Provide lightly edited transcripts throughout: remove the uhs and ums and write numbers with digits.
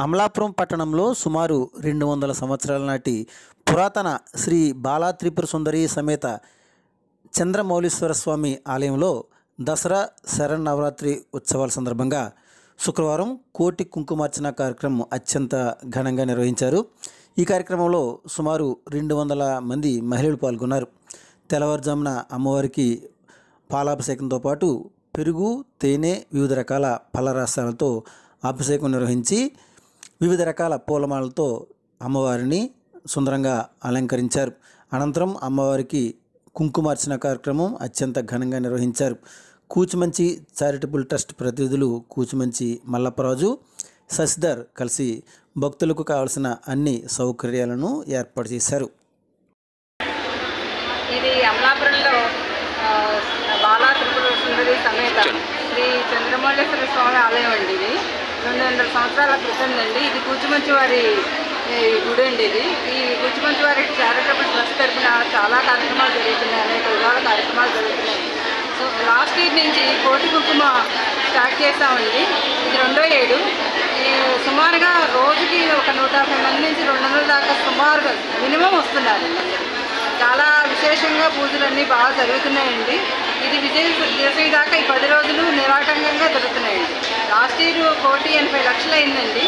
అమలాపురం పట్టణంలో సుమారు 200 సంవత్సరాల నాటి పురాతన శ్రీ బాలా త్రిపుర సుందరి సమేత చంద్రమౌళీశ్వర స్వామి ఆలయంలో దసరా శరన్నవరాత్రి ఉత్సవాల సందర్భంగా శుక్రవారం కోటి కుంకుమార్చన కార్యక్రమం అత్యంత ఘనంగా నిర్వహించారు. ఈ కార్యక్రమంలో సుమారు 200 మంది మహిళలు పాల్గొన్నారు. తెల్లవారుజామున అమ్మవారికి పాలాభిషేకంతో పాటు పెరుగు, తేనె, వివిధ రకాల పళ్ళరసాలతో అభిషేకం నిర్వహించి వివిధ రకాల పూలమాలతో అమ్మవారిని సుందరంగా అలంకరించారు. అనంతరం అమ్మవారికి కుంకుమార్చన కార్యక్రమం అత్యంత ఘనంగా నిర్వహించారు. కూచిమంచి చారిటబుల్ ట్రస్ట్ ప్రతినిధులు కూచిమంచి మల్లప్పరాజు, శశిధర్ కలిసి భక్తులకు కావాల్సిన అన్ని సౌకర్యాలను ఏర్పాటు చేశారు. ఇది అమలాపురంలో బాలా త్రిపుర సుందరి సమేత శ్రీ చంద్రమౌళీశ్వర స్వామి ఆలయం అండి. ఇది 200 సంవత్సరాల క్రితం అండి. ఇది కూచిమంచి వారి గుడి అండి. ఈ కూచిమంచి వారికి చారిటబుల్ ట్రస్ట్ తరఫున చాలా కార్యక్రమాలు జరుగుతున్నాయి, అనేక విధాల కార్యక్రమాలు జరుగుతున్నాయి. సో లాస్ట్ ఇయర్ నుంచి కోటి కుంకుమ స్టార్ట్ చేసామండి. ఇది 2వ ఏడు. సుమారుగా రోజుకి ఒక 150 మంది నుంచి 200 దాకా సుమారుగా మినిమం వస్తున్నారు. చాలా విశేషంగా పూజలన్నీ బాగా జరుగుతున్నాయండి. ఇది విజయ దాకా ఈ 10 రోజులు నిరాటంకంగా జరుగుతున్నాయండి. లాస్ట్ ఇయర్ 1,80 లక్షలు అయిందండి.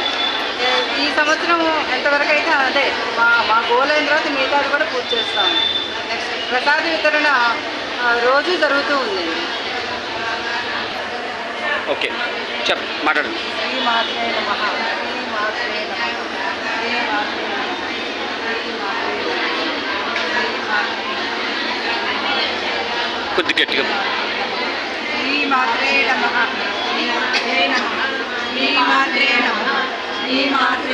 ఈ సంవత్సరం ఎంతవరకు అయితే అదే మా గోల్ అయిన తర్వాత మిగతాది కూడా పూజ చేస్తాము. నెక్స్ట్ ప్రసాద వితరణ రోజు జరుగుతూ ఉందండి. ఓకే, మాట్లాడండి. శ్రీ మాత్రే నమః, శ్రీ మాత్రే నమః, శ్రీ మాత్రే నమః, శ్రీ మాత్రే కొద్ది గట్టిగా. శ్రీ మాత్రే నమః, శ్రీ మాత్రే నమః, శ్రీ మాత్రే నమః, శ్రీ మాత్రే